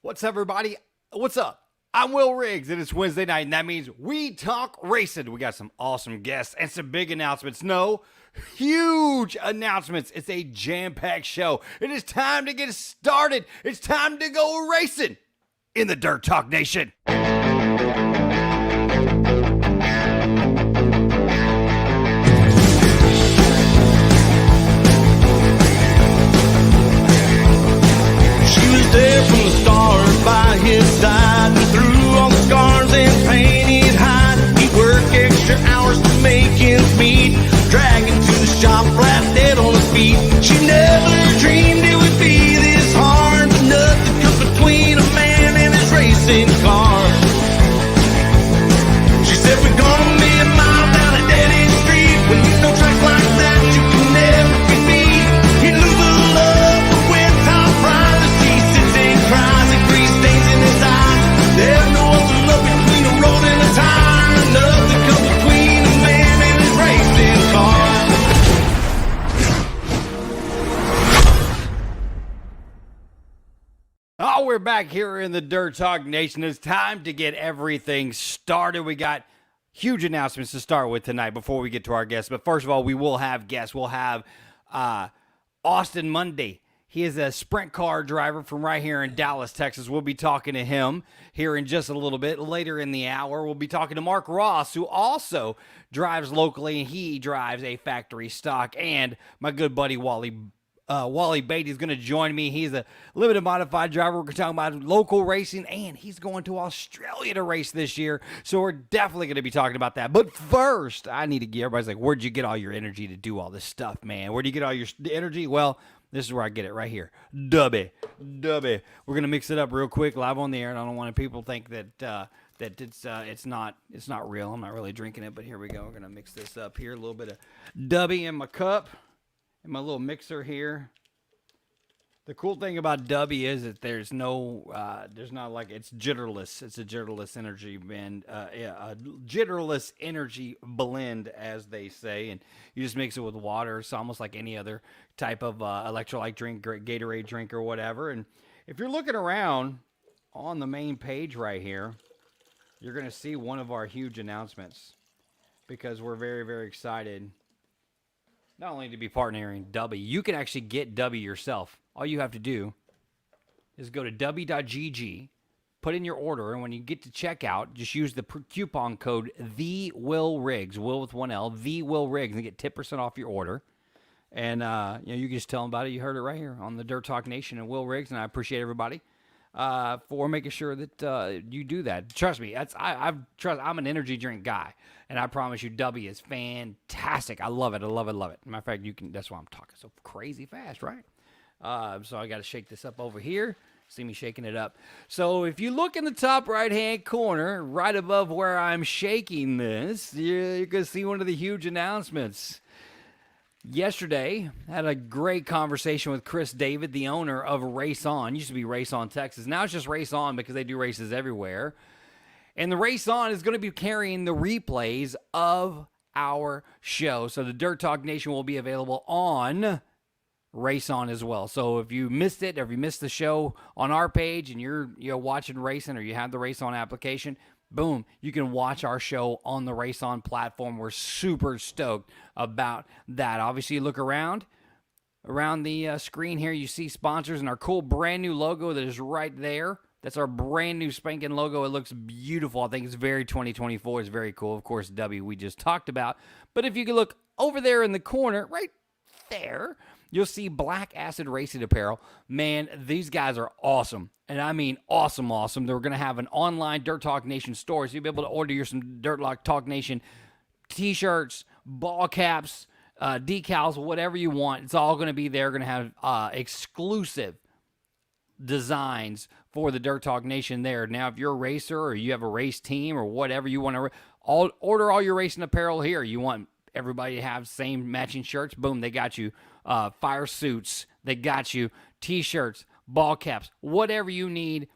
What's up, everybody? What's up? I'm Will Riggs, and it's Wednesday night, and that means we talk racing. We got some awesome guests and some big announcements. No, huge announcements. It's a jam-packed show. It is time to get started. It's time to go racing in the Dirt Talk Nation. There from the start by his side, and through all the scars and pain he'd hide, he'd work extra hours to make ends meet, dragging to the shop flat dead on his feet. She never dreamed it would be this hard, but nothing comes between a man and his racing car. She said we're gonna be a mile down a dead-end street, when you know tracks like that you can never be beat. He'd lose the love but win top prize. Cries and grease stains in his eyes. There's no other love between a road and a tire. Nothing comes between a man and his racing car. Oh, we're back here in the Dirt Talk Nation. It's time to get everything started. We got huge announcements to start with tonight before we get to our guests. But first of all, we will have guests. We'll have Austin Mundie. He is a sprint car driver from right here in Dallas, Texas. We'll be talking to him here in just a little bit. Later in the hour, we'll be talking to Mark Ross, who also drives locally, and he drives a factory stock. And my good buddy Wally Beaty is going to join me. He's a limited modified driver. We're talking about local racing, and he's going to Australia to race this year. So we're definitely going to be talking about that. But first, I need to get everybody's like, where'd you get all your energy to do all this stuff, man? Where do you get all your energy? Well, this is where I get it right here. Dubby. We're gonna mix it up real quick, live on the air, and I don't want people to think that it's not real. I'm not really drinking it, but here we go. We're gonna mix this up here. A little bit of Dubby in my cup, in my little mixer here. The cool thing about Dubby is that there's not like it's jitterless. It's a jitterless energy blend, a jitterless energy blend, as they say, and you just mix it with water. It's almost like any other type of electrolyte drink, Gatorade drink, or whatever. And if you're looking around on the main page right here, you're going to see one of our huge announcements because we're very, very excited. Not only to be partnering Dubby, you can actually get Dubby yourself. All you have to do is go to dubby.gg, put in your order, and when you get to checkout, just use the coupon code TheWillRiggs, Will with one L, TheWillRiggs, and get 10% off your order. And you can just tell them about it. You heard it right here on the Dirt Talk Nation and Will Riggs, and I appreciate everybody for making sure that you do that. Trust me, I'm an energy drink guy, and I promise you, Dubby is fantastic. I love it. Matter of fact, that's why I'm talking so crazy fast, right? So I got to shake this up over here. See me shaking it up. So if you look in the top right-hand corner, right above where I'm shaking this, you're going to see one of the huge announcements. Yesterday, had a great conversation with Chris David, the owner of Race On. Used to be Race On Texas. Now it's just Race On because they do races everywhere. And the Race On is going to be carrying the replays of our show. So the Dirt Talk Nation will be available on Race On as well. So if you missed it, or if you missed the show on our page and you're watching racing, or you have the Race On application, boom, you can watch our show on the Race On platform. We're super stoked about that. Obviously, you look around the screen here, you see sponsors and our cool brand new logo that is right there. That's our brand new spanking logo. It looks beautiful. I think it's very 2024. It's very cool. Of course, W we just talked about. But if you can look over there in the corner, right there, you'll see Black Acid Racing Apparel. Man, these guys are awesome. And I mean awesome. They're going to have an online Dirt Talk Nation store, so you'll be able to order some Dirt Talk Nation t-shirts, ball caps, decals, whatever you want. It's all going to be there. Going to have exclusive designs for the Dirt Talk Nation there. Now, if you're a racer or you have a race team or whatever, you want to order all your racing apparel here. You want everybody to have same matching shirts, boom, they got you. Fire suits, they got you. T-shirts, ball caps, whatever you need,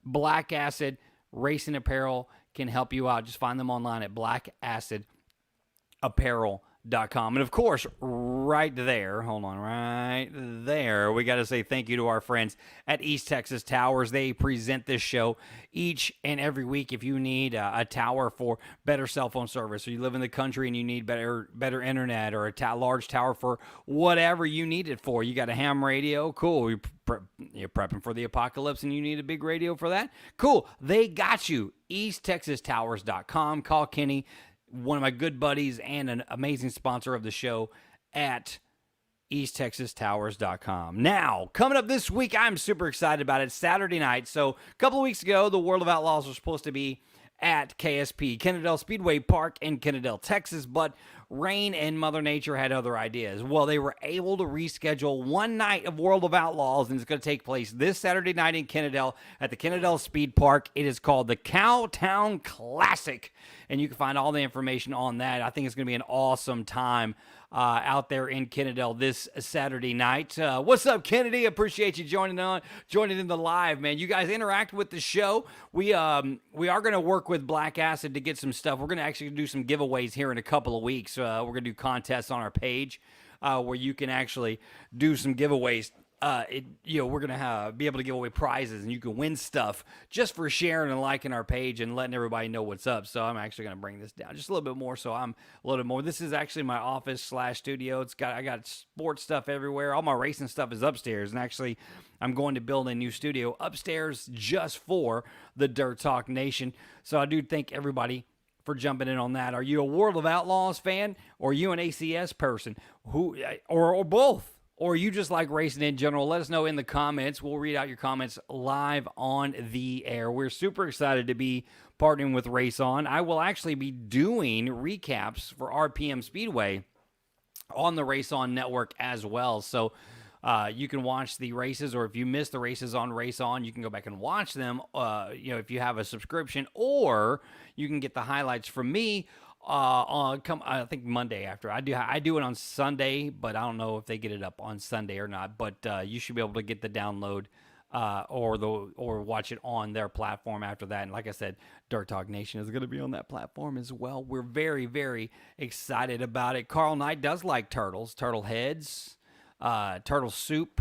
Black Acid Racing Apparel can help you out. Just find them online at blackacidapparel.com. And of course, right there, hold on, right there, we got to say thank you to our friends at East Texas Towers. They present this show each and every week. If you need a tower for better cell phone service, or you live in the country and you need better internet, or a large tower for whatever you need it for, you got a ham radio, cool. You're prepping for the apocalypse and you need a big radio for that, cool. They got you. EastTexasTowers.com. Call Kenny, one of my good buddies and an amazing sponsor of the show, at EastTexasTowers.com. Now, coming up this week, I'm super excited about it. Saturday night. So, a couple of weeks ago, the World of Outlaws was supposed to be at KSP, Kennedale Speedway Park in Kennedale, Texas, but rain and Mother Nature had other ideas. Well, they were able to reschedule one night of World of Outlaws, and it's going to take place this Saturday night in Kennedale at the Kennedale Speed Park. It is called the Cowtown Classic, and you can find all the information on that. I think it's going to be an awesome time out there in Kennedale this Saturday night. What's up, Kennedy? Appreciate you joining in the live, man. You guys interact with the show. We are going to work with Black Acid to get some stuff. We're going to actually do some giveaways here in a couple of weeks. We're going to do contests on our page where you can actually do some giveaways. We're gonna be able to give away prizes, and you can win stuff just for sharing and liking our page and letting everybody know what's up. So I'm actually gonna bring this down just a little bit more. So I'm a little bit more. This is actually my office / studio. I got sports stuff everywhere. All my racing stuff is upstairs, and actually I'm going to build a new studio upstairs just for the Dirt Talk Nation. So I do thank everybody for jumping in on that. Are you a World of Outlaws fan, or are you an ACS person, or both? Or you just like racing in general? Let us know in the comments. We'll read out your comments live on the air. We're super excited to be partnering with Race On. I will actually be doing recaps for RPM Speedway on the Race On network as well. So you can watch the races, or if you missed the races on Race On, you can go back and watch them. If you have a subscription, or you can get the highlights from me. I think Monday after. I do it on Sunday, but I don't know if they get it up on Sunday or not. But you should be able to get the download or watch it on their platform after that. And like I said, Dirt Talk Nation is going to be on that platform as well. We're very, very excited about it. Carl Knight does like turtles, turtle heads, turtle soup.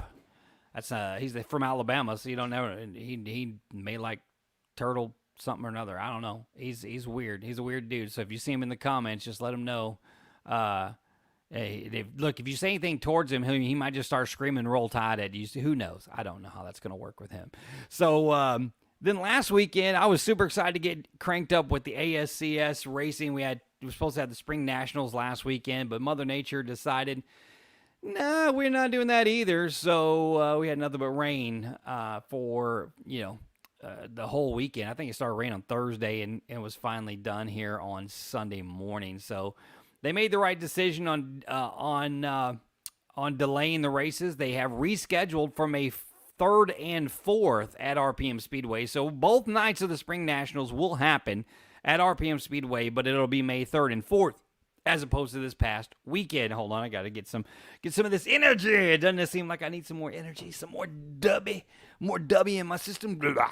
That's he's from Alabama, so you don't know. He may like turtle something or another. I don't know. He's weird. He's a weird dude. So if you see him in the comments, just let him know. If you say anything towards him, he might just start screaming "Roll Tide" at you. Who knows? I don't know how that's going to work with him. So then last weekend, I was super excited to get cranked up with the ASCS racing. We were supposed to have the Spring Nationals last weekend, but Mother Nature decided, no, we're not doing that either. So we had nothing but rain for the whole weekend. I think it started raining on Thursday and it was finally done here on Sunday morning. So they made the right decision on delaying the races. They have rescheduled from a 3rd and 4th at RPM Speedway. So both nights of the Spring Nationals will happen at RPM Speedway, but it'll be May 3rd and 4th as opposed to this past weekend. Hold on, I got to get some of this energy. Doesn't it seem like I need some more energy, some more dubby in my system? Blah.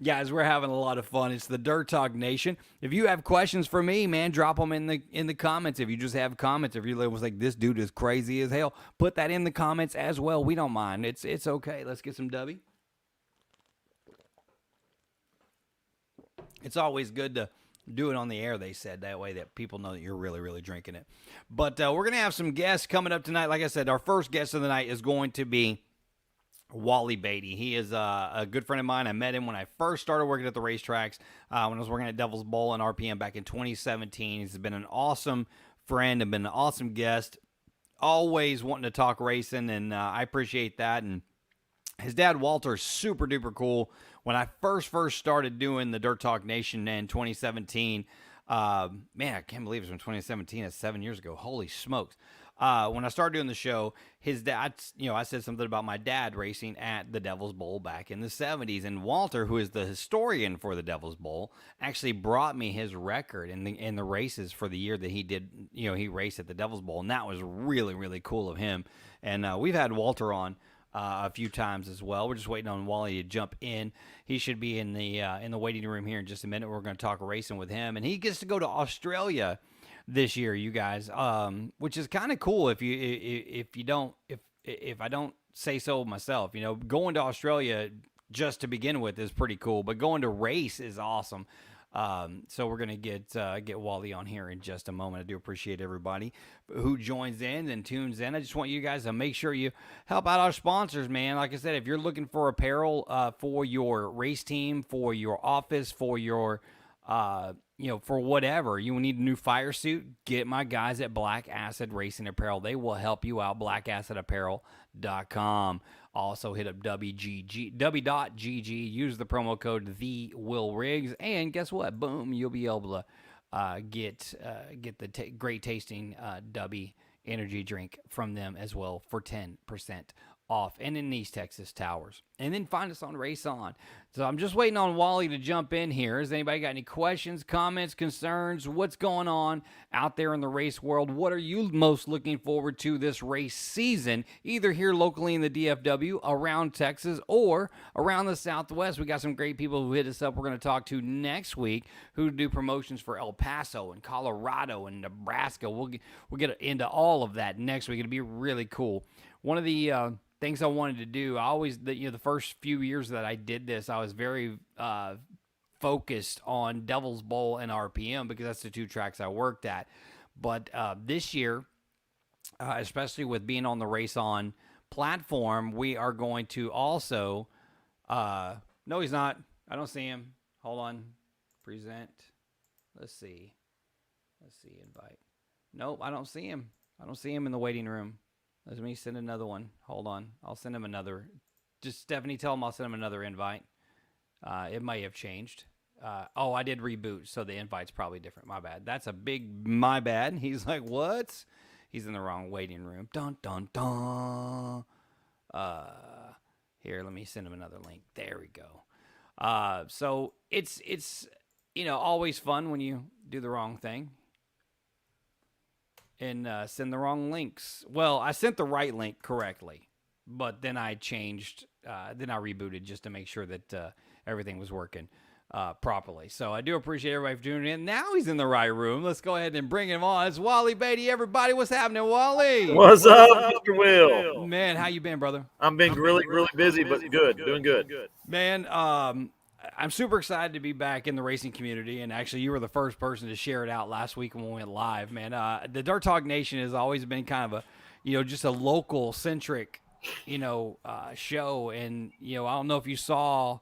Guys, we're having a lot of fun. It's the Dirt Talk Nation. If you have questions for me, man, drop them in the comments. If you just have comments, if you was like, this dude is crazy as hell, put that in the comments as well. We don't mind. It's okay. Let's get some dubby. It's always good to do it on the air, they said. That way that people know that you're really, really drinking it. But we're going to have some guests coming up tonight. Like I said, our first guest of the night is going to be Wally Beaty. He is a good friend of mine. I met him when I first started working at the racetracks, when I was working at Devil's Bowl and RPM back in 2017. He's been an awesome friend and been an awesome guest, always wanting to talk racing, and I appreciate that. And his dad, Walter, is super duper cool. When I first started doing the Dirt Talk Nation in 2017, man, I can't believe it was in 2017. That's 7 years ago. Holy smokes. When I started doing the show, his dad, I said something about my dad racing at the Devil's Bowl back in the 70s. And Walter, who is the historian for the Devil's Bowl, actually brought me his record in the races for the year that he did, he raced at the Devil's Bowl. And that was really, really cool of him. And we've had Walter on a few times as well. We're just waiting on Wally to jump in. He should be in the waiting room here in just a minute. We're going to talk racing with him. And he gets to go to Australia this year, you guys, which is kind of cool if I don't say so myself. Going to Australia just to begin with is pretty cool, but going to race is awesome. So we're gonna get Wally on here in just a moment. I do appreciate everybody who joins in and tunes in. I just want you guys to make sure you help out our sponsors, man. Like I said, if you're looking for apparel for your race team, for your office, for your for whatever, you need a new fire suit, get my guys at Black Acid Racing Apparel. They will help you out. blackacidapparel.com. Also hit up w.gg, use the promo code TheWillRiggs, and guess what? Boom, you'll be able to get the great tasting W energy drink from them as well for 10% off, and in East Texas Towers. And then find us on Race On. So I'm just waiting on Wally to jump in here. Has anybody got any questions, comments, concerns? What's going on out there in the race world? What are you most looking forward to this race season, either here locally in the DFW, around Texas, or around the Southwest? We got some great people who hit us up we're going to talk to next week who do promotions for El Paso and Colorado and Nebraska. We'll get into all of that next week. It'll be really cool. One of the things I wanted to do, the first few years that I did this, I was very focused on Devil's Bowl and RPM because that's the two tracks I worked at. But this year, especially with being on the Race On platform, we are going to also, no, he's not. I don't see him. Hold on. Present. Let's see. Invite. Nope, I don't see him. I don't see him in the waiting room. Let me send another one. Hold on. I'll send him another. Just Stephanie, tell him I'll send him another invite. It may have changed. I did reboot, so the invite's probably different. My bad. That's a big my bad. He's like, what? He's in the wrong waiting room. Dun, dun, dun. Here, let me send him another link. There we go. So it's always fun when you do the wrong thing and send the wrong links. Well, I sent the right link correctly, but then I changed, then I rebooted just to make sure that everything was working properly. So I do appreciate everybody for tuning in. Now he's in the right room. Let's go ahead and bring him on. It's Wally Beaty, everybody. What's happening, Wally? What's up, Mr. Will? Man, how you been, brother? I'm been really busy, but good. Doing good. Man, I'm super excited to be back in the racing community, and actually you were the first person to share it out last week when we went live, man. The Dirt Talk Nation has always been kind of a, just a local-centric, show, and, I don't know if you saw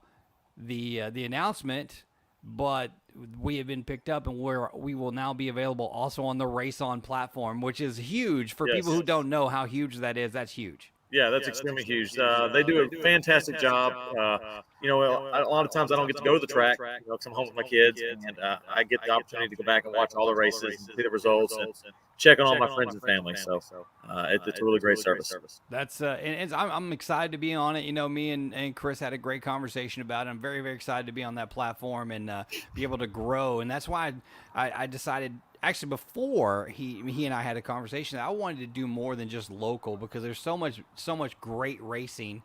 the announcement, but we have been picked up, and we will now be available also on the Race On platform, which is huge. For people who don't know how huge that is, that's huge. Yeah, that's extremely huge. They do a fantastic job. A lot of times I don't get to go to the track because I'm home with my kids, and I get the opportunity to go back and watch all the races and see the results and check on all my friends and family. So it's a really great service. That's and I'm excited to be on it. Me and Chris had a great conversation about it. I'm very, very excited to be on that platform and be able to grow. And that's why I decided. Actually, before he and I had a conversation, I wanted to do more than just local because there's so much great racing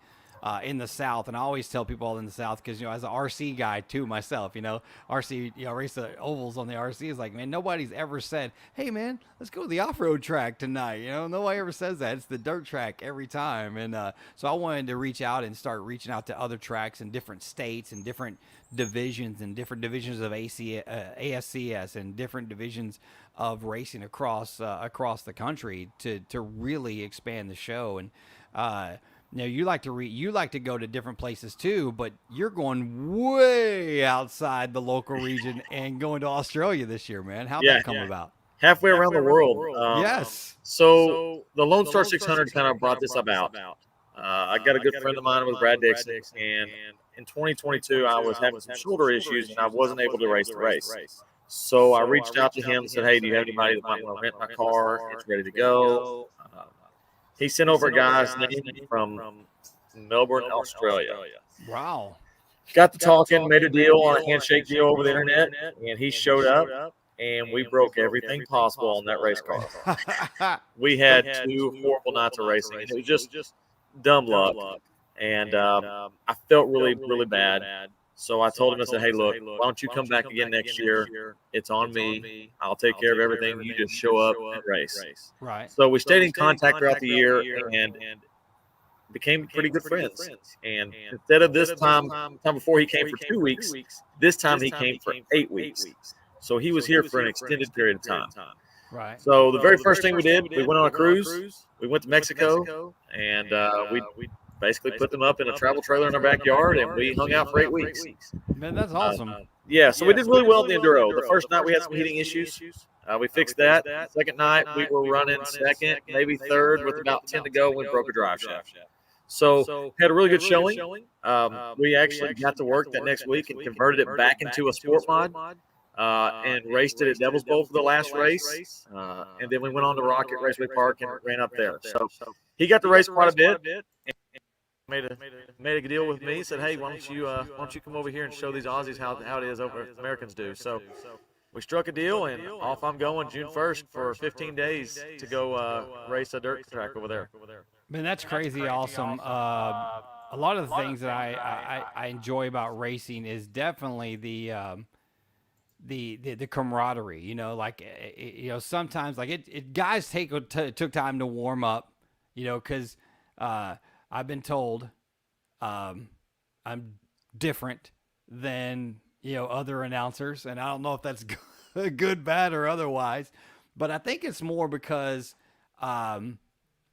in the South, and I always tell people all in the South because as an RC guy too myself, RC, race the ovals on the RC is like, man, nobody's ever said, hey man, let's go to the off-road track tonight. Nobody ever says that. It's the dirt track every time, and so I wanted to reach out and start reaching out to other tracks in different states and different divisions and different divisions of ASCS and different divisions of racing across the country to really expand the show. And you like to go to different places too, but you're going way outside the local region and going to Australia this year, man. How'd that come about? Halfway around the world. Yes. So the Lone Star 600 kind of brought this about. I got a good friend of mine with Brad Dixon, and in 2022 I was having some shoulder issues and I wasn't able to race the race. So I reached out to him and said, hey, do you have anybody that might want to rent my car? It's ready to go. He sent over a guy's name from Melbourne, Australia. Wow. Got to talking, made a deal on a handshake deal over the internet, and he showed up, and we broke everything possible on that race car. We had 2 horrible nights of racing, and it was just dumb luck. And I felt really bad. So I told him, I said, hey, look, why don't you come back again next year? It's on me. I'll take care of everything. You just show up and race. Right. So we stayed in contact throughout the year and became pretty good friends. And instead of this time before he came for 2 weeks, this time he came for 8 weeks. So he was here for an extended period of time. Right. So the very first thing we did, we went on a cruise. We went to Mexico, and we basically put them up in a travel trailer in our backyard, and we hung out for 8 weeks. Man, that's awesome. Yeah, so we did really well in the enduro. The first night we had some heating issues. We fixed that. Second night we were running second, maybe third, with about 10 to go. We broke a drive shaft. So had a really good showing. We actually got to work that next week and converted it back into a sport mod. And raced it at Devil's Bowl for the last race. And then we went on to Rocket Raceway Park and ran up there. So he got to race quite a bit. And made a deal with me. Said, hey, why don't you come over here and show these Aussies how it is over Americans do. So we struck a deal, and off I'm going June 1st for 15 days to go race a dirt track over there. Man, that's crazy awesome. A lot of the things that I enjoy about racing is definitely the camaraderie, you know, like, you know, sometimes like guys took time to warm up, you know, because I've been told I'm different than, you know, other announcers, and I don't know if that's good, bad, or otherwise, but I think it's more because I'm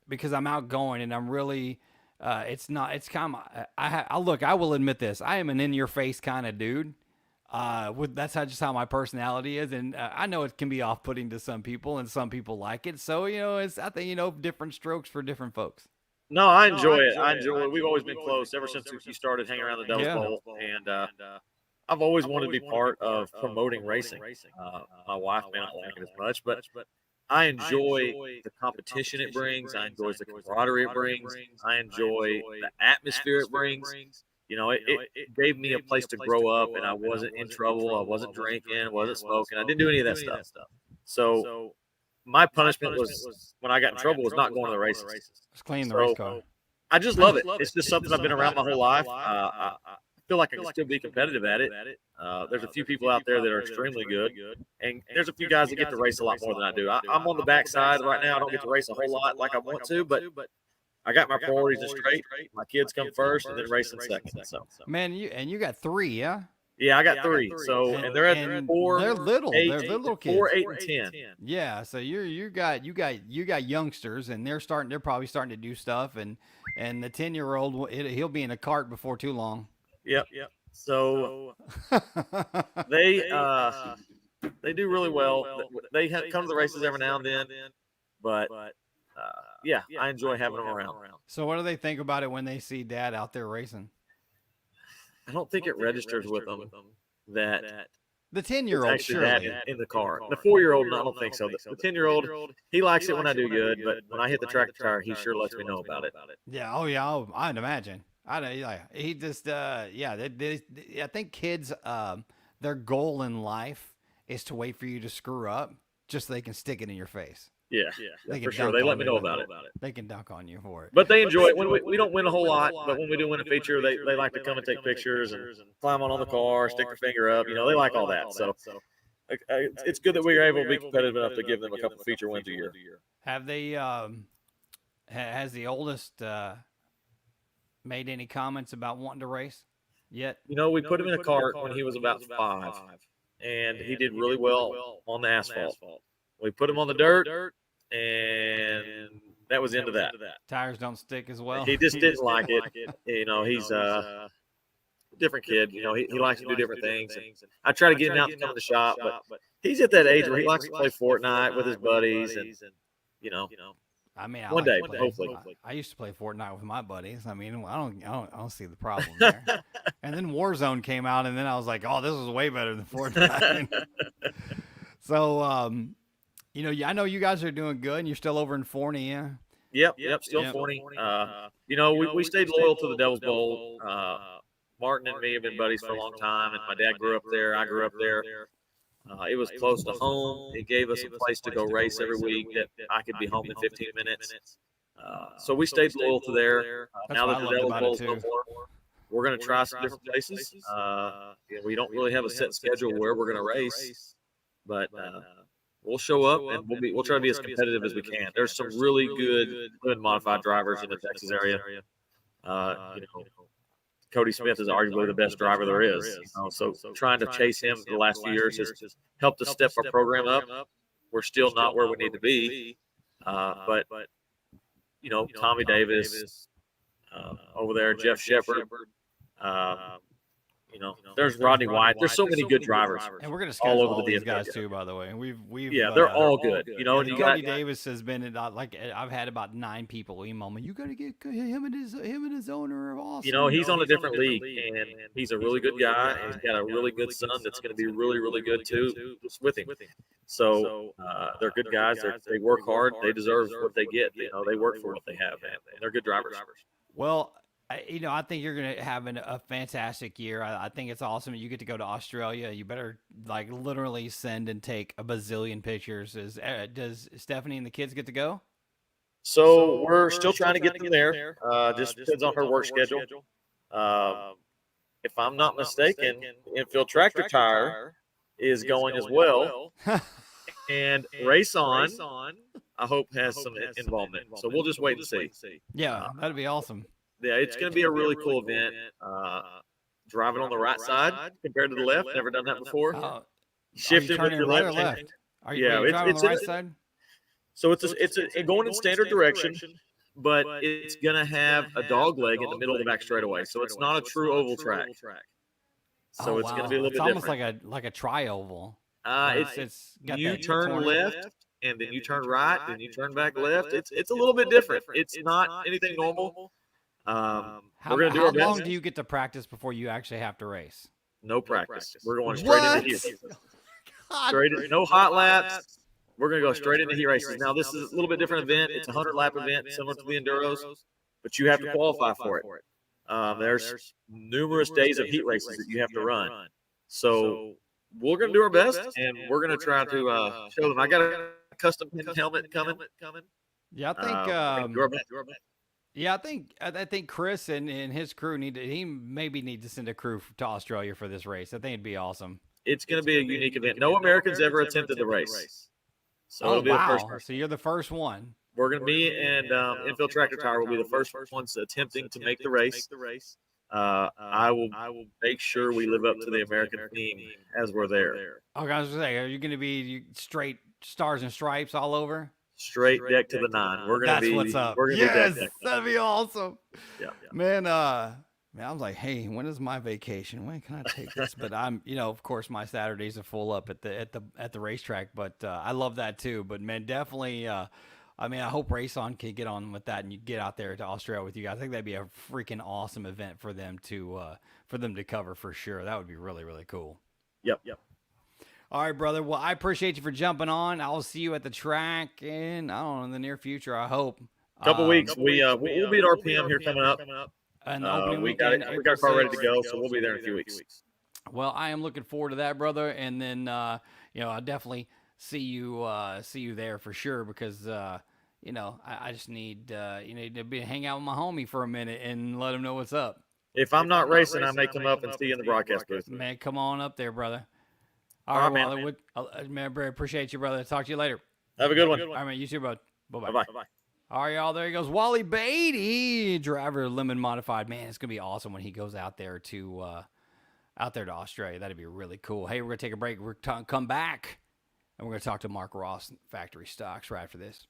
outgoing and I'm really it's kind of I will admit this, I am an in your face kind of dude. That's just how my personality is, and I know it can be off-putting to some people, and some people like it. So, you know, I think, you know, different strokes for different folks. No, I enjoy it. I enjoy it. We've always been close ever since you started hanging around the Devil's Bowl, and I've always wanted to be part of promoting racing. My wife may not like it as much, but I enjoy the competition it brings. I enjoy the camaraderie it brings. I enjoy the atmosphere it brings. You know, it gave me a place to grow up, and I wasn't in trouble. I wasn't drinking, wasn't smoking. I didn't do any of that stuff. So my punishment was, when I got in trouble, was not going to the races. Just clean the race car. I just love it. It's just something I've been around my whole life. I feel like I can still be competitive at it. There's a few people out there that are extremely good, and there's a few guys that get to race a lot more than I do. I'm on the backside right now. I don't get to race a whole lot like I want to, but I got my priorities straight. My kids come first, and then racing second. So, man, you got 3, yeah? Yeah, I got 3. So, and they're at 4. They're little. They're little kids. 4, 8, and 10. Yeah. So you got youngsters, and they're probably starting to do stuff, and the 10-year-old, he'll be in a cart before too long. Yep. So they do really well. They come to the races every now and then, but yeah, I enjoy having them around. So what do they think about it when they see Dad out there racing? I don't think it registers with them that the 10-year-old actually Dad in the car. The 4-year-old, I don't think so. The 10-year-old, he likes it when I do good, but when I hit the tractor tire, he sure lets me know about it. Yeah. Oh yeah. I'd imagine. He just I think kids their goal in life is to wait for you to screw up just so they can stick it in your face. Yeah, for sure. They let me know about it. They can dunk on you for it. But they enjoy it. When we don't win a whole lot, but when we do win a feature, they like to come and take pictures and climb on the car, stick their finger up. You know, they like all that. So it's good that we are able to be competitive enough to give them a couple feature wins a year. Have they? Has the oldest made any comments about wanting to race yet? You know, we put him in a cart when he was about 5, and he did really well on the asphalt. We put him on the dirt, and that was the end of that. Tires don't stick as well. He just didn't like it. You know, he's a different kid. You know, he likes to do different things. And I try to get him out to come to the shop, but he's at that age where he likes to play Fortnite with his buddies, and you know. I mean, one day, hopefully. I used to play Fortnite with my buddies. I mean, I don't see the problem there. And then Warzone came out, and then I was like, oh, this is way better than Fortnite. So, you know, I know you guys are doing good, and you're still over in Forney, yeah? Yep, still Forney. You know, we stayed loyal to the Devil's Bowl. Martin and me have been buddies for a long time, and my dad grew up there. I grew up there. It was close to home. It gave us a place to go race every week that I could be home in 15 minutes. So we stayed loyal to there. Now that the Devil's Bowl's no more, we're going to try some different places. We don't really have a set schedule where we're going to race, but we'll show up and we'll try to be as competitive as we can. There's some really good modified drivers in the Texas area. Cody Smith is arguably the best driver there is. So trying to chase him the last few years has helped us step our program up. We're still not where we need to be, but Tommy Davis over there, Jeff Shepard. There's Rodney White. There's so many good drivers, and we're gonna schedule all these guys DFW too. By the way, and we've they're all good. And you Cody got Davis has been like I've had about 9 people email me. You got to get him and his owner are awesome. He's on a different league, and he's a really good guy. And he's got a really good son that's going to be really, really good too with him. So they're good guys. They work hard. They deserve what they get. They work for what they have, and they're good drivers. Well, I think you're going to have a fantastic year. I think it's awesome. You get to go to Australia. You better literally send and take a bazillion pictures. Does Stephanie and the kids get to go? So we're still trying to get them there. Just depends on her work schedule. If I'm not mistaken, Infield Tractor Tire is going as well. And Race On, I hope, has some involvement. So we'll just wait and see. Yeah, that'd be awesome. Yeah, it's going to be a really cool event. Driving on the right side compared to the left. Never done that before. Shifting with your right left. Or left? Are you Yeah, driving on the right side? So it's going in standard direction, but it's going to have a dog leg in the middle of the back straightaway. So it's not a true oval track. So it's going to be a little bit almost different. like a tri-oval. It's got you that turn corner. left, and then you turn right, then you turn back left. It's a little bit different. It's not anything normal. We're going to do our best. How long do you get to practice before you actually have to race? No practice. We're going straight into heat. No hot laps. We're going to go straight into heat races. Now, this is a little bit different event. It's a 100-lap event, similar to the Enduros, but you have to qualify for it. There's numerous days of heat races that you have to run. So we're going to do our best, and we're going to try to show them. I got a custom helmet coming. Yeah, I think. Yeah, I think Chris and his crew need to send a crew to Australia for this race. I think it'd be awesome. It's going to be a unique event. No Americans ever attempted the race. So it'll be the first one. So you're the first one. We're going to be and Infield Tractor Tire will be the first ones attempting to make the race. I will make sure we live up to the American theme as we're there. Okay, I was going to say, are you going to be straight stars and stripes all over? Straight deck to the 9. We're going to be. That's what's up. We're gonna yes, be deck. That'd be awesome. Yeah. Man, I was like, hey, when is my vacation? When can I take this? But I'm, of course, my Saturdays are full up at the racetrack. But I love that too. But man, definitely. I hope Race On can get on with that and you get out there to Australia with you guys. I think that'd be a freaking awesome event for them to cover for sure. That would be really, really cool. Yep. All right, brother. Well, I appreciate you for jumping on. I'll see you at the track in the near future. I hope. Couple weeks. We'll be at RPM here coming up. And opening we got our car ready to go, so we'll be there in a few weeks. Well, I am looking forward to that, brother. And then I'll definitely see you there for sure because I just need to hang out with my homie for a minute and let him know what's up. If I'm not racing, I may come up and see you in the broadcast booth. Man, come on up there, brother. All right, man. Man, I appreciate you, brother. Talk to you later. Have a good one. All right, man. You too, bud. Bye-bye. Bye-bye. All right, y'all. There he goes. Wally Beaty, driver of Lemon Modified. Man, it's going to be awesome when he goes out there to Australia. That'd be really cool. Hey, we're going to take a break. We're going to come back, and we're going to talk to Mark Ross, Factory Stocks, right after this.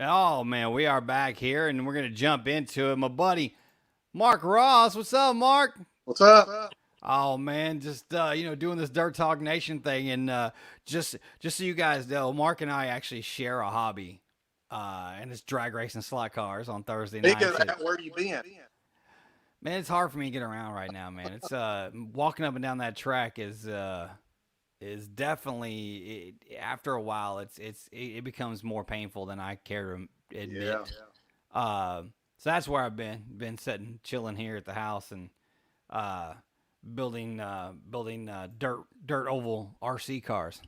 Oh, man, we are back here, and we're going to jump into it. My buddy, Mark Ross. What's up, Mark? What's up? Oh, man, just, doing this Dirt Talk Nation thing. And just so you guys know, Mark and I actually share a hobby. and it's drag racing slot cars on Thursday Speaking nights. of that, where you been? Man, it's hard for me to get around right now, man. It's walking up and down that track is definitely after a while it becomes more painful than I care to admit. Yeah. So that's where I've been sitting, chilling here at the house and building dirt oval RC cars.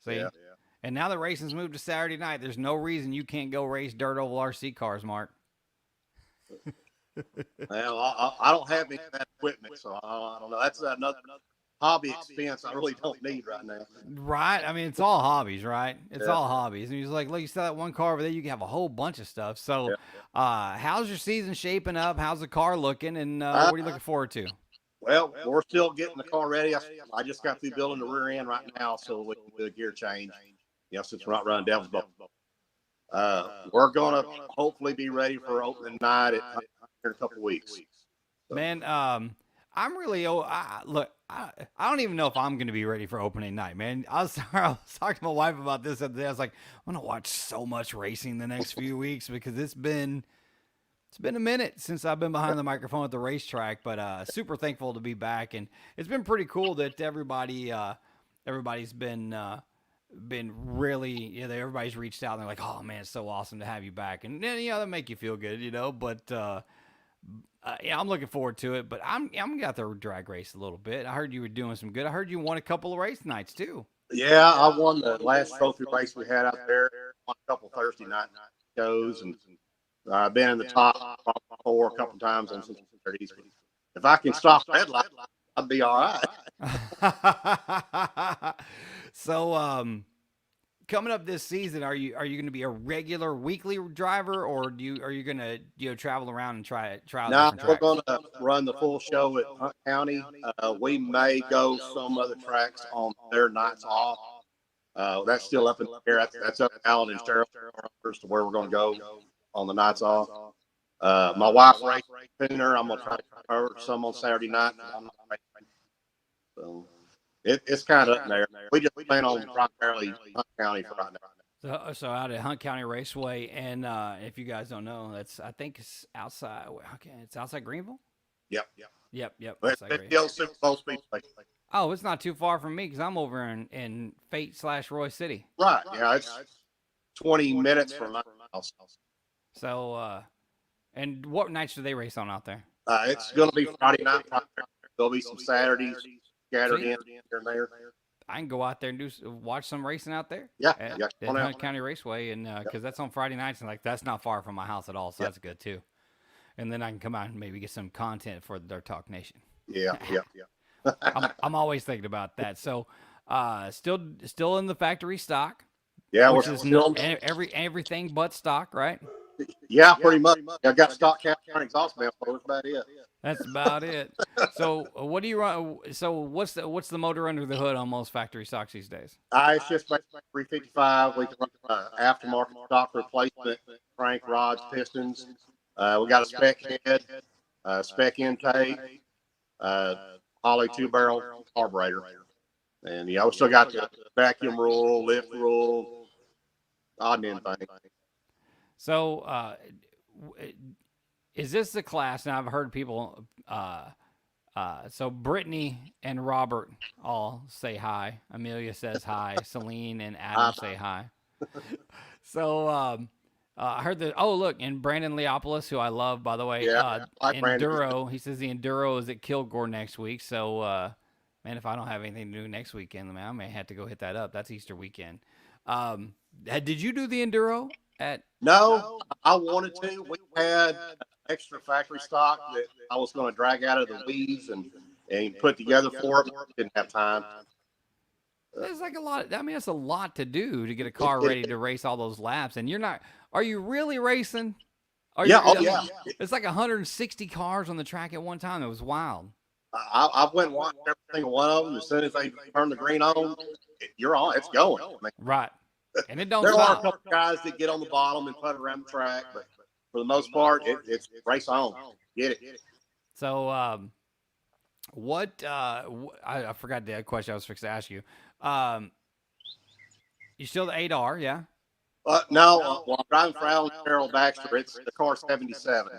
See, Yeah. and now the racing's moved to Saturday night. There's no reason you can't go race dirt oval RC cars, Mark. Well, I don't have any of that equipment, so I don't know. That's another hobby expense I really don't need right now. Right? I mean, it's all hobbies, right? It's all hobbies. And he's like, look, you saw that one car over there, you can have a whole bunch of stuff. So, how's your season shaping up? How's the car looking? And what are you looking forward to? Well, we're still getting the car ready. I just got through building the rear end right now, so we can do a gear change. Since we're not running Devil's Bowl. We're gonna hopefully be ready for opening night in a couple of weeks. So. Man, I'm really look. I don't even know if I'm going to be ready for opening night, man. I was talking to my wife about this the other day. I was like, I'm going to watch so much racing the next few weeks because it's been a minute since I've been behind the microphone at the racetrack. But super thankful to be back, and it's been pretty cool that everybody's been really, everybody's reached out and they're like, oh man, it's so awesome to have you back, and then that make you feel good, But I'm looking forward to it, but I'm gonna out there drag race a little bit. I heard you were doing some good. I heard you won a couple of race nights too. Yeah, I won the last trophy race we had out there. Won a couple Thursday night shows, and I've been in the top 4 a couple times on some 30s. If I can stop red light, I'd be all right. So, coming up this season, are you going to be a regular weekly driver, or are you going to travel around and try out? No, we're going to run the full show at Hunt County. We may go some other tracks on their nights off. That's still up in the air. That's up to Alan and Cheryl as to where we're going to go on the nights off. My wife raced tuner. I'm going to try to cover some on Saturday night. So it's kind of up there. We just plan on primarily Hunt County for right now. So out at Hunt County Raceway, and if you guys don't know, I think it's outside. Okay, it's outside Greenville. Yep. It's the old Super Bowl Speedway. Oh, it's not too far from me because I'm over in Fate/Roy City. Right. Yeah, it's 20 minutes from my house. So, and what nights do they race on out there? It's going to be Friday night. There'll be some Saturdays scattered in here and there. I can go out there and watch some racing out there. Yeah, at Hunt County Raceway, and because that's on Friday nights, and that's not far from my house at all, so that's good too. And then I can come out and maybe get some content for Dirt Talk Nation. Yeah. I'm always thinking about that. So, still in the factory stock. Yeah, which is still everything but stock, right? Yeah, pretty much. I got stock counter exhaust manifold. That's about it. That's about it. So, what do you run? So, what's the motor under the hood on most factory stocks these days? It's just 355. We can run aftermarket stock replacement, crank rods, pistons. We got a spec head, spec intake, Holly 2-barrel carburetor, and we still got the vacuum rule, lift rule, odd and end thing. So, is this the class? Now, I've heard people. So Brittany and Robert all say hi. Amelia says hi. Celine and Adam say hi. So, I heard that. Oh, look, and Brandon Leopolis, who I love, by the way. Yeah, Enduro. He says the Enduro is at Kilgore next week. So, man, if I don't have anything to do next weekend, man, I may have to go hit that up. That's Easter weekend. Did you do the Enduro? No, I wanted to. We had extra factory stock that I was going to drag out of the weeds and put together for it. Didn't have time. There's like a lot. I mean, it's a lot to do to get a car ready to race all those laps. And you're not. Are you really racing? Yeah. It's like 160 cars on the track at one time. It was wild. I went and watched every single one of them. As soon as they turn the green on, you're on. It's going. Right. And it don't there stop. are a couple of guys that get on the bottom and put around the track, but for the most part, it's race on. Get it. So, I forgot the question I was fixing to ask you. You still the 8R, yeah? No, well, I'm driving for Alan Carroll Baxter. It's the car 77.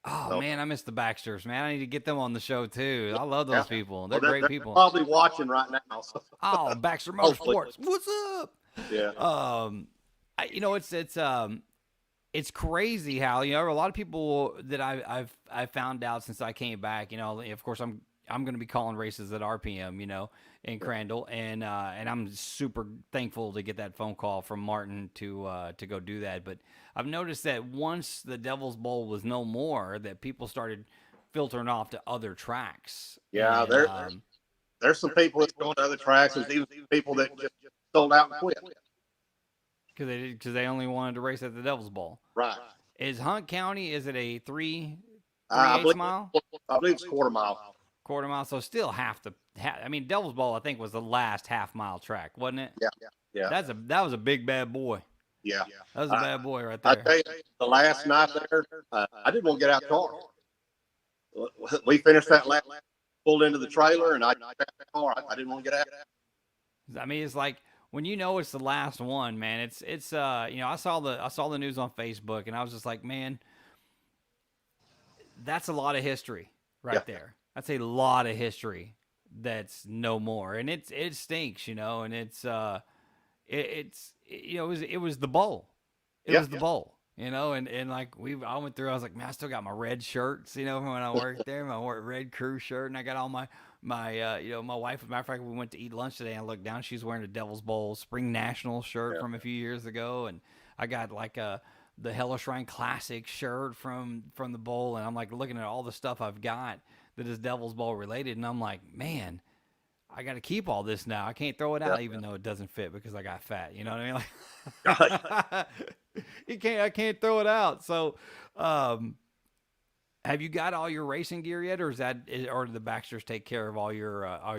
Oh So, man, I miss the Baxters, man. I need to get them on the show too. I love yeah. those people. They're Well, great they're people. probably watching right now. So Oh, Baxter hopefully, Motorsports. What's up? yeah. It's crazy how a lot of people that I've found out since I came back. Of course I'm going to be calling races at RPM, in Crandall, and I'm super thankful to get that phone call from Martin to go do that. But I've noticed that once the Devil's Bowl was no more, that people started filtering off to other tracks. Yeah, And, there's some people that's going to other tracks. There's even people that just sold out and quit. because they only wanted to race at the Devil's Bowl. Right. Is Hunt County? Is it a three I eighths believe, mile? I believe it's quarter mile. Quarter mile, so still I mean, Devil's Bowl, I think, was the last half-mile track, wasn't it? Yeah. That was a big bad boy. Yeah. That was a bad boy right I there. tell you, the last night there, I didn't want to get out of the car. We finished that lap, pulled into the trailer, and I got out of the car. I didn't want to get out. I mean, it's like when it's the last one, man. It's I saw the news on Facebook, and I was just like, man, that's a lot of history right there. That's a lot of history that's no more, and it stinks, and it was the bowl. It was the bowl, and like I went through, I was like, man, I still got my red shirts, from when I worked there, my red crew shirt, and I got all my my wife, as a matter of fact, we went to eat lunch today, and I looked down, she's wearing a Devil's Bowl Spring National shirt from a few years ago, and I got like the Hella Shrine Classic shirt from the bowl, and I'm like looking at all the stuff I've got that is Devil's Bowl related, and I'm like, man, I got to keep all this now. I can't throw it out, even though it doesn't fit because I got fat. You know what I mean? Like, I can't throw it out. So, have you got all your racing gear yet, or do the Baxters take care of all your? I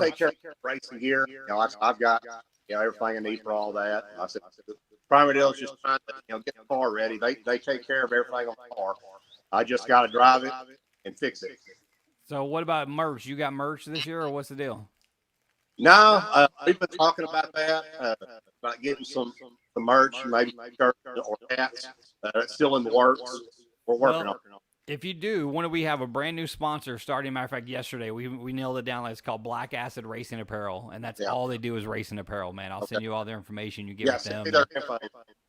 take care of racing gear. I've got everything I need for all that. I said, the primary deal is just trying to get the car ready. They take care of everything on the car. I just got to drive it and fix it. So what about merch? You got merch this year, or what's the deal? No, we've been talking about that, about getting some merch, maybe shirts or hats. It's still in the works. We're working on it. If you do, we have a brand new sponsor starting, matter of fact, yesterday. We nailed it down. It's called Black Acid Racing Apparel, and that's all they do is racing apparel, man. I'll send you all their information. You give it to them. Their info,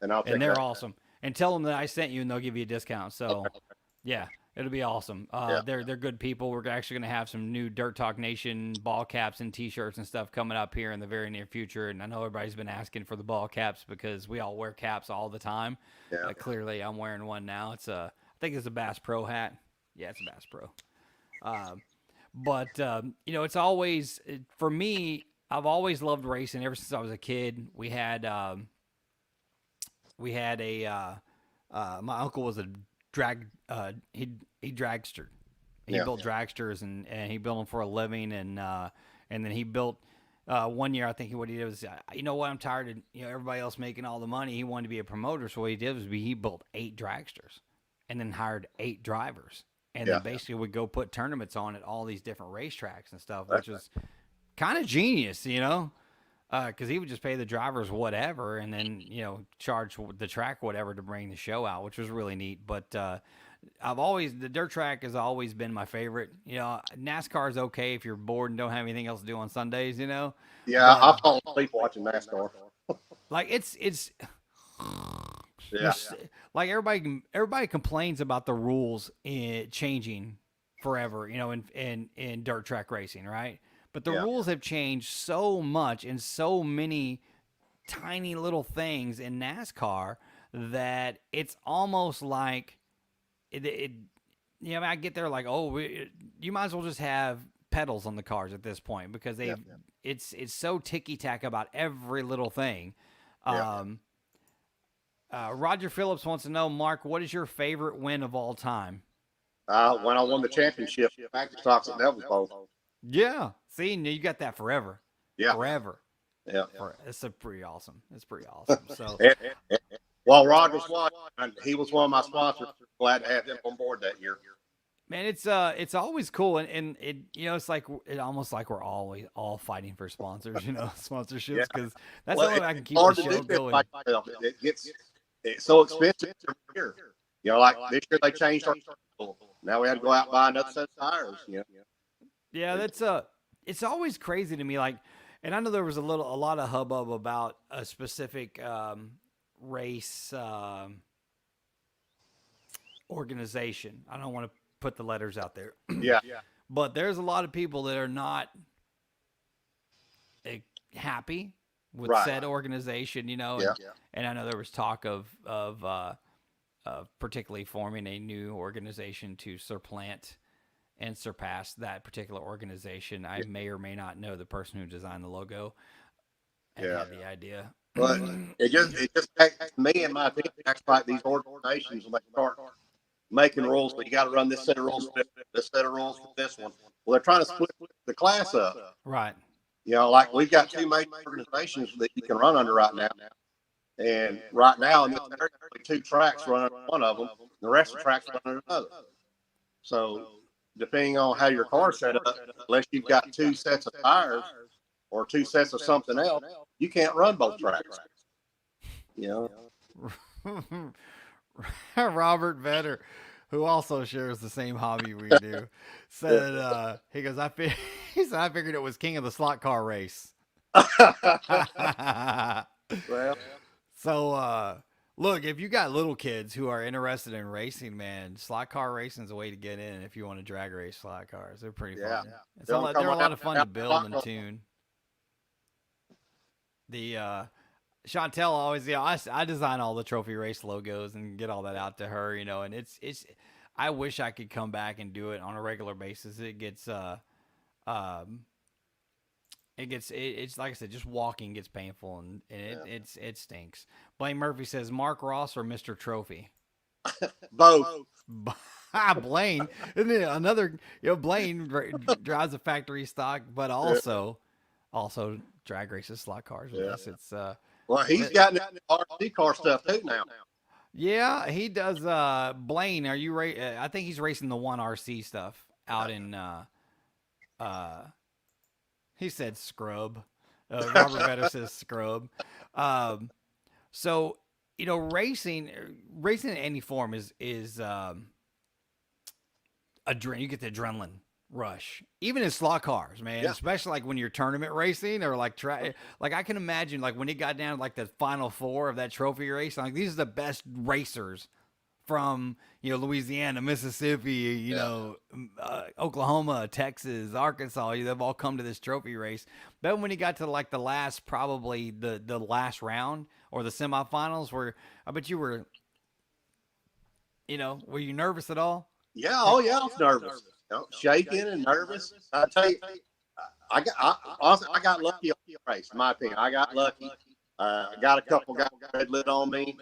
and they're awesome. And tell them that I sent you, and they'll give you a discount. So, yeah. It'll be awesome. They're good people. We're actually going to have some new Dirt Talk Nation ball caps and T-shirts and stuff coming up here in the very near future. And I know everybody's been asking for the ball caps because we all wear caps all the time. Yeah. Clearly, I'm wearing one now. I think it's a Bass Pro hat. Yeah, it's a Bass Pro. But it's always, for me, I've always loved racing ever since I was a kid. We had a my uncle was a he dragstered. He built dragsters and he built them for a living, and then he built 1 year. I think what he did was, I'm tired of everybody else making all the money. He wanted to be a promoter, so what he did was he built 8 dragsters, and then hired 8 drivers, and then basically would go put tournaments on at all these different racetracks and stuff, which was kind of genius, because he would just pay the drivers whatever, and then charge the track whatever to bring the show out, which was really neat. But the dirt track has always been my favorite. NASCAR is okay if you're bored and don't have anything else to do on Sundays. Yeah, I fall asleep watching NASCAR. Like it's like everybody complains about the rules changing forever. In dirt track racing, right? But the rules have changed so much in so many tiny little things in NASCAR that it's almost like I get there like, you might as well just have pedals on the cars at this point because it's so ticky-tack about every little thing. Roger Phillips wants to know, Mark, what is your favorite win of all time? When I won the championship, Factory Stocks at Devil's Bowl. Yeah. See, you got that forever. Yeah. Forever. Yeah. It's pretty awesome. It's pretty awesome. So while Rod was watching, he was one of my sponsors. Glad to have him on board that year. Man, it's always cool, and it it's like it almost like we're always all fighting for sponsors, sponsorships, because that's the Well, only way I it's can keep hard the to show do this going. by yourself. It's so expensive every year. Like this year they changed our schedule. Now we had to go out and buy another set of tires. Yeah, that's it's always crazy to me. Like, and I know there was a lot of hubbub about a specific race organization. I don't want to put the letters out there. Yeah. But there's a lot of people that are not happy with Right. said organization, and I know there was talk of particularly forming a new organization to supplant and surpass that particular organization. I may or may not know the person who designed the logo and have the idea. But it just acts, me and my opinion, acts like these organizations when they start making rules. But you got to run this set of rules for this set of rules for this one. Well, they're trying to split the class up. Right. Like we've got two major organizations that you can run under right now. And right now, in this area, two tracks run under one of them. The rest of the tracks run under another. So depending on how your car's set up, unless you've got two sets of tires or two sets of something else, you can't run both tracks. Robert Vetter, who also shares the same hobby we do, said he goes, I figured it was king of the slot car race. Well, so look, if you got little kids who are interested in racing, man, slot car racing is a way to get in if you want to drag race slot cars. They're pretty fun. They're a lot of fun to build and tune. The Chantel always, I design all the trophy race logos and get all that out to her, and it's I wish I could come back and do it on a regular basis. It gets it's like I said, just walking gets painful and it stinks. Blaine Murphy says Mark Ross or Mr. Trophy. both. Blaine, isn't it another? Blaine drives a factory stock, but also drag races slot cars with us. It's well, he's got RC car stuff too now. Yeah, he does. Blaine, are you I think he's racing the one RC stuff out in. He said scrub. Robert Vetter says scrub. So racing in any form is you get the adrenaline rush, even in slot cars, man. Especially like when you're tournament racing or like like I can imagine like when it got down to like the final four of that trophy race. Like these are the best racers from Louisiana, Mississippi, Oklahoma, Texas, Arkansas. They've all come to this trophy race. But when he got to like the last, probably the last round or the semifinals, where I bet you were, were you nervous at all? Yeah, oh yeah, I was nervous, shaking and nervous. I tell you, I got lucky on the race. In my opinion, I got lucky. I got a couple guys red lit on me.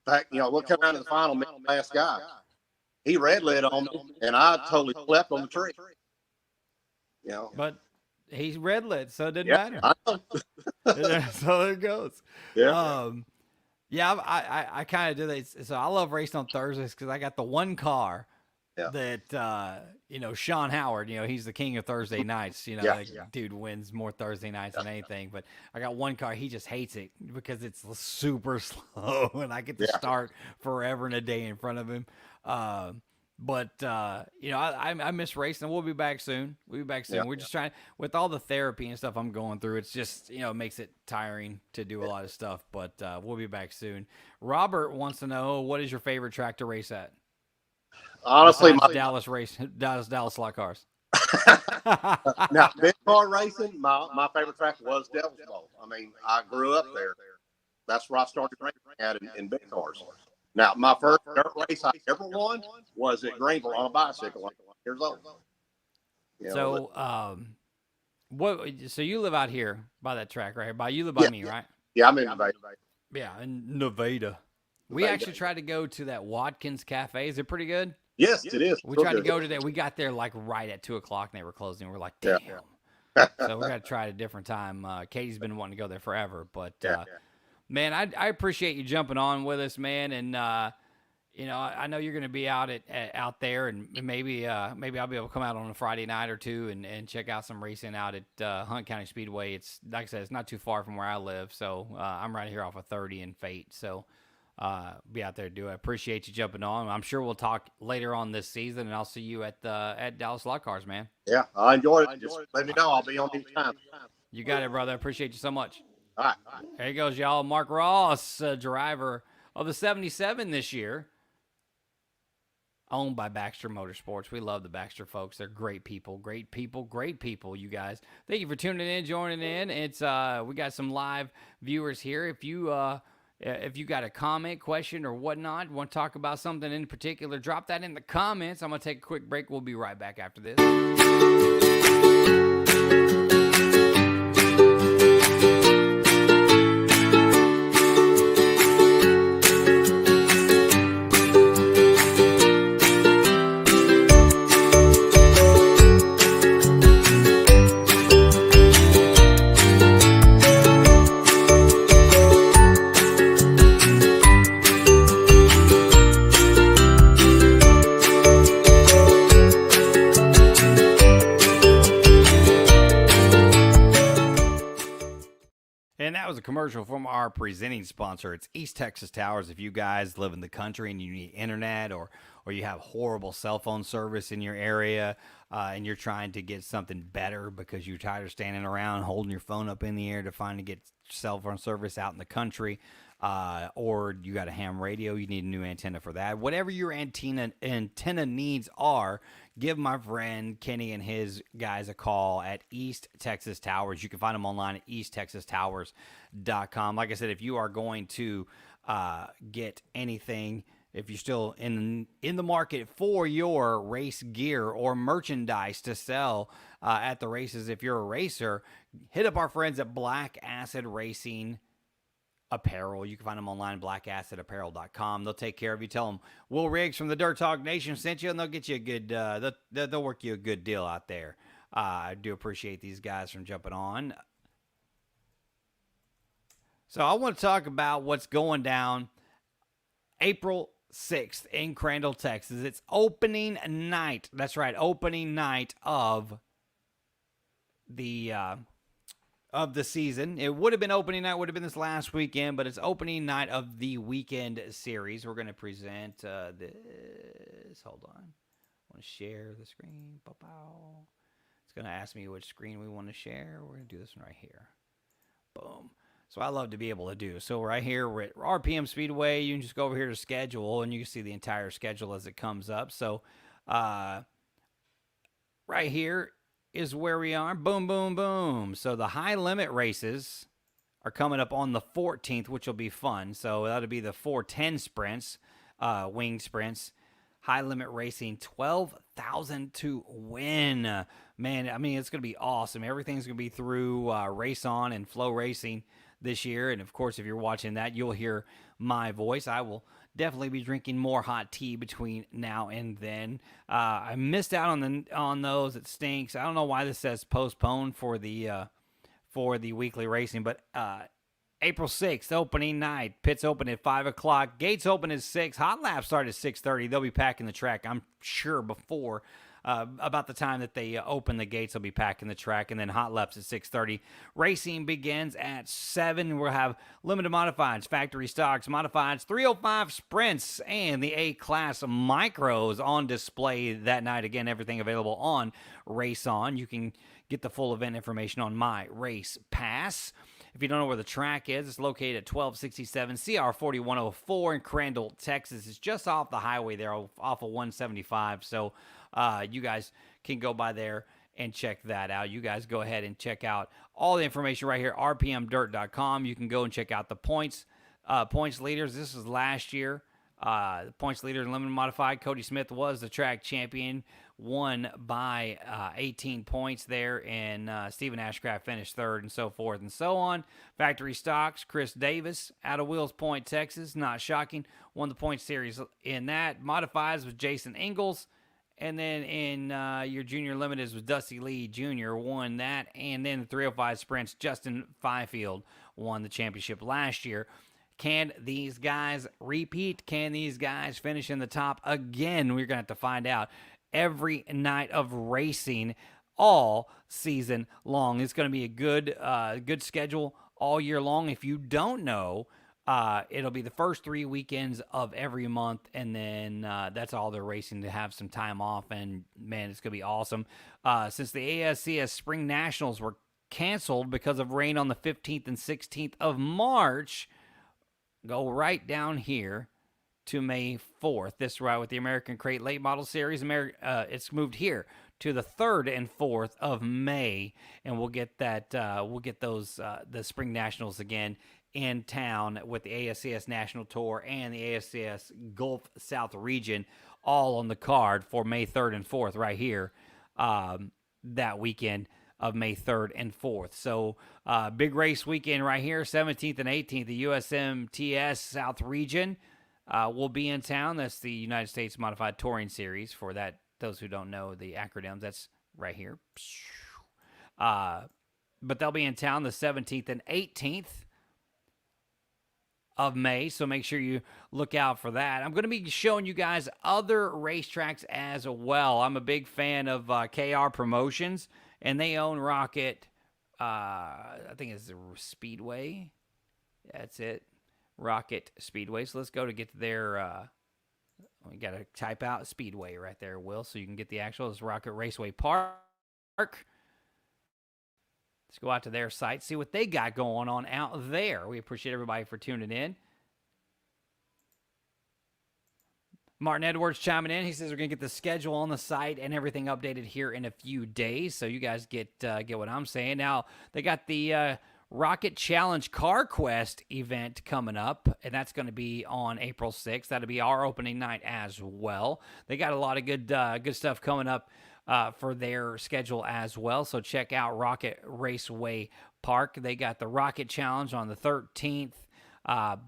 In fact, we'll come down to the final, me and the last guy. He red lit on me, and I totally slept on the tree. But he's red lit, so it didn't matter. I know. So there it goes. Yeah. I kind of do that. So I love racing on Thursdays because I got the one car that Sean Howard, he's the king of Thursday nights. Dude wins more Thursday nights than anything. But I got one car, he just hates it because it's super slow and I get to start forever and a day in front of him. But I miss racing. We'll be back soon. We're just trying, with all the therapy and stuff I'm going through, it's just, it makes it tiring to do a lot of stuff, but we'll be back soon. Robert wants to know, what is your favorite track to race at? Honestly, Dallas slot cars. Now, big car racing, my favorite track was Devil's Bowl. I mean, I grew up there. That's where I started racing at in big cars. Now, my first dirt race I ever won was at Greenville on a bicycle. 1 years old. So you live out here by that track right here. You live by me, right? Yeah, I'm in Nevada. Yeah, in Nevada. We actually tried to go to that Watkins Cafe. Is it pretty good? Yes, it is. We tried to go today. We got there like right at 2:00 and they were closing. We're like, damn. So we're gonna try it a different time. Katie's been wanting to go there forever, but man, I appreciate you jumping on with us, man. And I know you're going to be out there, and maybe I'll be able to come out on a Friday night or two and check out some racing out at Hunt County Speedway. It's like I said, it's not too far from where I live, so I'm right here off of 30 and Fate. So be out there to do it. I appreciate you jumping on. I'm sure we'll talk later on this season, and I'll see you at Dallas Lot Cars, man. Yeah, I enjoyed it. Just let me know. I'll be on anytime. You got it, brother. I appreciate you so much. All right. There he goes, y'all. Mark Ross, driver of the 77 this year. Owned by Baxter Motorsports. We love the Baxter folks. They're great people, you guys. Thank you for tuning in, joining in. It's we got some live viewers here. If you got a comment, question, or whatnot, want to talk about something in particular, drop that in the comments. I'm going to take a quick break. We'll be right back after this. And that was a commercial from our presenting sponsor. It's East Texas Towers. If you guys live in the country and you need internet or you have horrible cell phone service in your area and you're trying to get something better because you're tired of standing around holding your phone up in the air to finally get cell phone service out in the country, or you got a ham radio, you need a new antenna for that. Whatever your antenna needs are, give my friend Kenny and his guys a call at East Texas Towers. You can find them online at easttexastowers.com. Like I said, if you are going to get anything, if you're still in the market for your race gear or merchandise to sell at the races, if you're a racer, hit up our friends at Black Acid Racing Apparel. You can find them online, blackacidapparel.com. They'll take care of you. Tell them Will Riggs from the Dirt Talk Nation sent you, and they'll get you a good, they'll work you a good deal out there. I do appreciate these guys from jumping on. So I want to talk about what's going down April 6th in Crandall, Texas. It's opening night. That's right, opening night of the season. It would have been opening night, would have been this last weekend, but it's opening night of the weekend series. We're going to present this. Hold on. I want to share the screen. Pow-pow. It's going to ask me which screen we want to share. We're going to do this one right here. Boom. So I love to be able to do. So right here, we're at RPM Speedway. You can just go over here to schedule, and you can see the entire schedule as it comes up. So right here is where we are. Boom, boom, boom. So the high limit races are coming up on the 14th, which will be fun. So that'll be the 410 sprints, wing sprints. High limit racing, $12,000 to win. Man, I mean, it's going to be awesome. Everything's going to be through Race On and Flow Racing this year. And of course, if you're watching that, you'll hear my voice. I will definitely be drinking more hot tea between now and then. I missed out on those. It stinks. I don't know why this says postponed for the weekly racing, but April 6th, opening night. Pits open at 5 o'clock. Gates open at 6. Hot laps start at 6:30. They'll be packing the track, I'm sure, before about the time that they open the gates. They'll be packing the track, and then hot laps at 6:30. Racing begins at 7. We'll have limited modifieds, factory stocks, modifieds, 305 sprints, and the A-Class micros on display that night. Again, everything available on Race On. You can get the full event information on My Race Pass. If you don't know where the track is, it's located at 1267 CR 4104 in Crandall, Texas. It's just off the highway there, off of 175. So you guys can go by there and check that out. You guys go ahead and check out all the information right here, rpmdirt.com. You can go and check out the points leaders. This is last year. The points leader in limited modified, Cody Smith, was the track champion, won by 18 points there, and Stephen Ashcraft finished third, and so forth and so on. Factory stocks, Chris Davis out of Wills Point, Texas, not shocking, won the point series in that. Modifieds was Jason Ingalls, and then in your junior limiteds was Dusty Lee Jr., won that, and then the 305 sprints, Justin Fifield won the championship last year. Can these guys repeat? Can these guys finish in the top again? We're going to have to find out every night of racing all season long. It's going to be a good schedule all year long. If you don't know, it'll be the first 3 weekends of every month, and then that's all they're racing to have some time off. And man, it's gonna be awesome. Since the ASCS Spring Nationals were canceled because of rain on the 15th and 16th of March, go right down here to May 4th. This route with the American Crate Late Model Series. It's moved here to the 3rd and 4th of May, and we'll get that. We'll get those the Spring Nationals again in town with the ASCS National Tour and the ASCS Gulf South Region all on the card for May 3rd and 4th right here that weekend of May 3rd and 4th. So big race weekend right here, 17th and 18th, the USMTS South Region will be in town. That's the United States Modified Touring Series. For that, those who don't know the acronyms, that's right here. But they'll be in town the 17th and 18th of May, so make sure you look out for that. I'm going to be showing you guys other racetracks as well. I'm a big fan of KR Promotions, and they own Rocket, I think it's the Speedway. That's it, Rocket Speedway. So let's go to get to their, we got to type out Speedway right there, Will, so you can get the actual. It's Rocket Raceway Park. Let's go out to their site, see what they got going on out there. We appreciate everybody for tuning in. Martin Edwards chiming in. He says we're going to get the schedule on the site and everything updated here in a few days. So you guys get what I'm saying. Now, they got the Rocket Challenge Car Quest event coming up, and that's going to be on April 6th. That'll be our opening night as well. They got a lot of good stuff coming up for their schedule as well. So check out Rocket Raceway Park. They got the Rocket Challenge on the 13th.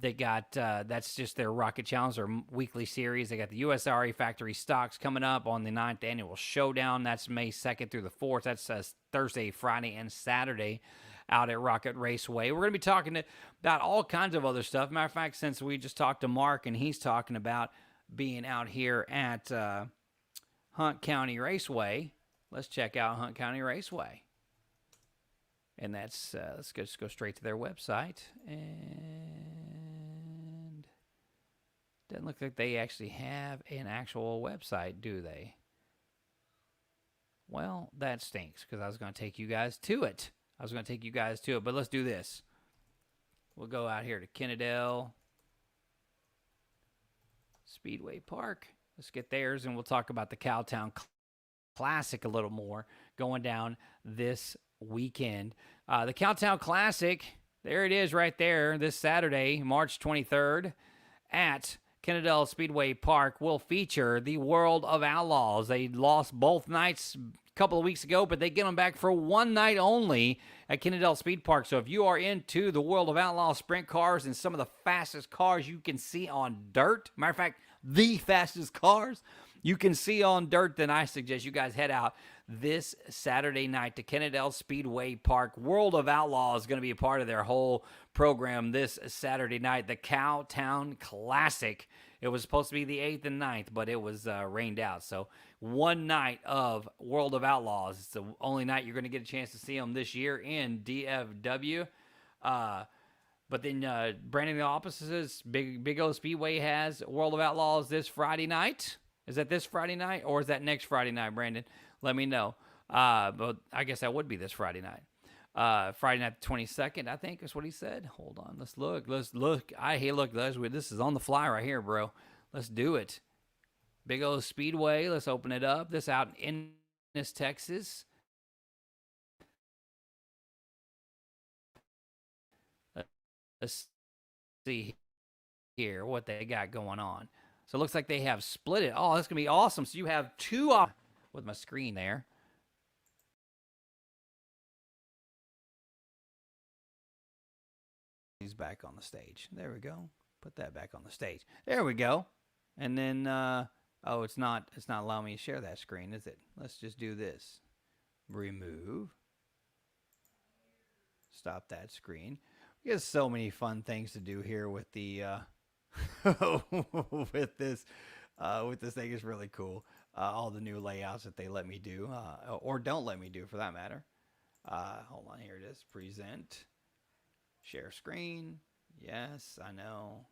They got, that's just their Rocket Challenge, their weekly series. They got the USRA Factory Stocks coming up on the 9th Annual Showdown. That's May 2nd through the 4th. That's Thursday, Friday, and Saturday out at Rocket Raceway. We're going to be talking about all kinds of other stuff. Matter of fact, since we just talked to Mark and he's talking about being out here at Hunt County Raceway, let's check out Hunt County Raceway. And that's, let's just go straight to their website. And doesn't look like they actually have an actual website, do they? Well, that stinks, because I was going to take you guys to it. But let's do this. We'll go out here to Kennedale Speedway Park. Let's get theirs, and we'll talk about the Cowtown Classic a little more going down this weekend. The Cowtown Classic, there it is right there, this Saturday, March 23rd at Kennedale Speedway Park, will feature the World of Outlaws. They lost both nights a couple of weeks ago, but they get them back for one night only at Kennedale Speed Park. So if you are into the World of Outlaws sprint cars and some of the fastest cars you can see on dirt, matter of fact, the fastest cars you can see on dirt, then I suggest you guys head out this Saturday night to Kennedale Speedway Park. World of Outlaws is going to be a part of their whole program this Saturday night. The Cowtown Classic. It was supposed to be the 8th and 9th, but it was rained out. So one night of World of Outlaws. It's the only night you're going to get a chance to see them this year in DFW. But then Brandon, the opposites, Big O Speedway has World of Outlaws this Friday night. Is that this Friday night, or is that next Friday night, Brandon? Let me know. But I guess that would be this Friday night. Friday night the 22nd, I think is what he said. Hold on. Let's look. This is on the fly right here, bro. Let's do it. Big O Speedway. Let's open it up. This out in Ennis, Texas. Let's see here what they got going on. So it looks like they have split it. Oh, that's going to be awesome. So you have two with my screen there. He's back on the stage. There we go. Put that back on the stage. There we go. And then, oh, it's not allowing me to share that screen, is it? Let's just do this. Remove. Stop that screen. There's so many fun things to do here with the with this thing is really cool. All the new layouts that they let me do, or don't let me do for that matter. Hold on, here it is. Present, share screen. Yes, I know.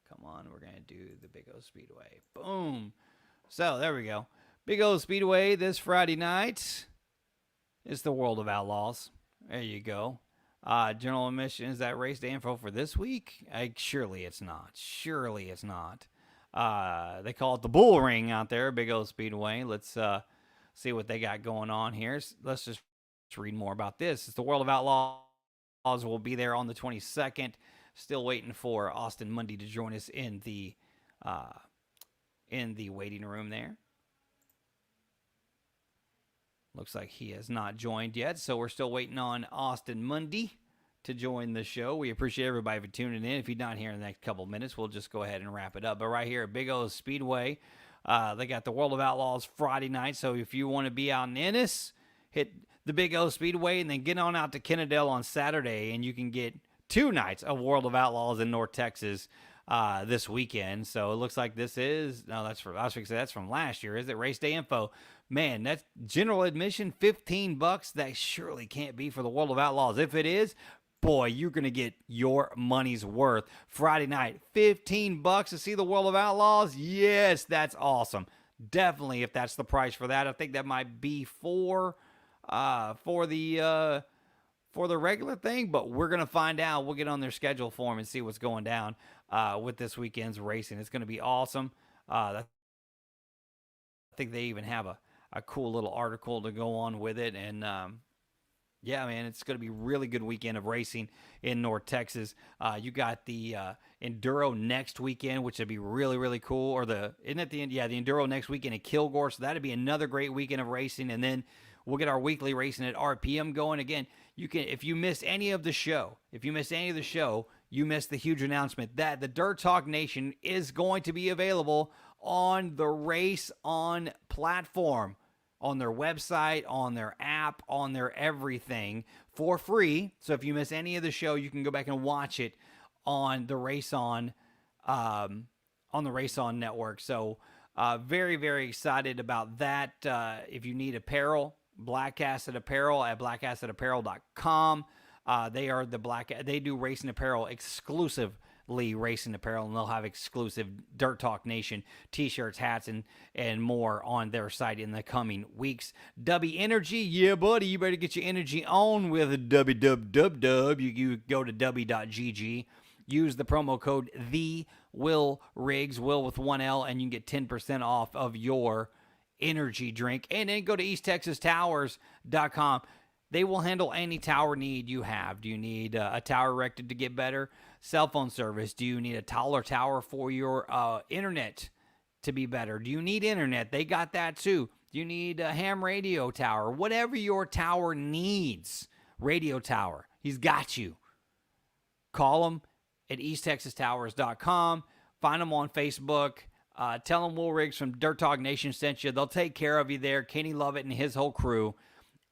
Come on, we're gonna do the Big O Speedway. Boom. So there we go. Big O Speedway this Friday night. It's the World of Outlaws. There you go. General admission, is that race day info for this week? Surely it's not. Surely it's not. They call it the Bull Ring out there, Big O Speedway. Let's see what they got going on here. Let's just read more about this. It's the World of Outlaws. Will be there on the 22nd. Still waiting for Austin Mundie to join us in the waiting room there. Looks like he has not joined yet, so we're still waiting on Austin Mundie to join the show. We appreciate everybody for tuning in. If you're not here in the next couple of minutes, we'll just go ahead and wrap it up. But right here at Big O Speedway, they got the World of Outlaws Friday night. So if you want to be out in Ennis, hit the Big O Speedway and then get on out to Kennedale on Saturday, and you can get 2 nights of World of Outlaws in North Texas this weekend. So it looks like this is, no, that's from last year. Is it race day info? Man, that's general admission, $15. That surely can't be for the World of Outlaws. If it is, boy, you're going to get your money's worth. Friday night, $15 to see the World of Outlaws. Yes, that's awesome. Definitely, if that's the price for that. I think that might be for the regular thing, but we're going to find out. We'll get on their schedule for them and see what's going down with this weekend's racing. It's going to be awesome. I think they even have a cool little article to go on with it. And, yeah, man, it's going to be a really good weekend of racing in North Texas. You got the Enduro next weekend, which would be really, really cool. Or isn't it the Enduro next weekend at Kilgore. So that'd be another great weekend of racing. And then we'll get our weekly racing at RPM going. Again, you can, if you miss any of the show, you missed the huge announcement that the Dirt Talk Nation is going to be available on the Race On platform, on their website, on their app, on their everything for free. So if you miss any of the show, you can go back and watch it on the Race On network. So very, very excited about that. If you need apparel, Black Acid Apparel at blackacidapparel.com. They do racing apparel, exclusively racing apparel, and they'll have exclusive Dirt Talk Nation t-shirts, hats, and more on their site in the coming weeks. W Energy, yeah, buddy, you better get your energy on with www. You go to w.gg, use the promo code TheWillRiggs, Will with one L, and you can get 10% off of your energy drink. And then go to easttexastowers.com. They will handle any tower need you have. Do you need a tower erected to get better cell phone service? Do you need a taller tower for your internet to be better? Do you need internet? They got that too. Do you need a ham radio tower? Whatever your tower needs, radio tower, he's got you. Call them at easttexastowers.com. Find them on Facebook. Tell them Will Riggs from Dirt Talk Nation sent you. They'll take care of you there. Kenny Lovett and his whole crew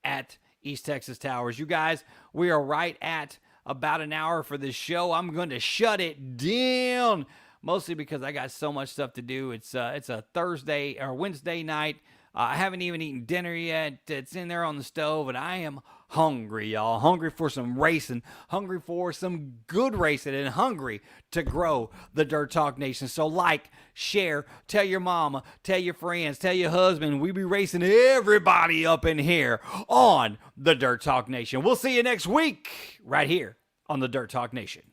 at East Texas Towers. You guys, we are right at about an hour for this show. I'm going to shut it down, mostly because I got so much stuff to do. It's a Thursday or Wednesday night. I haven't even eaten dinner yet. It's in there on the stove, and I am hungry, y'all. Hungry for some racing, hungry for some good racing, and hungry to grow the Dirt Talk Nation. So like, share, tell your mama, tell your friends, tell your husband. We be racing everybody up in here on the Dirt Talk Nation. We'll see you next week right here on the Dirt Talk Nation.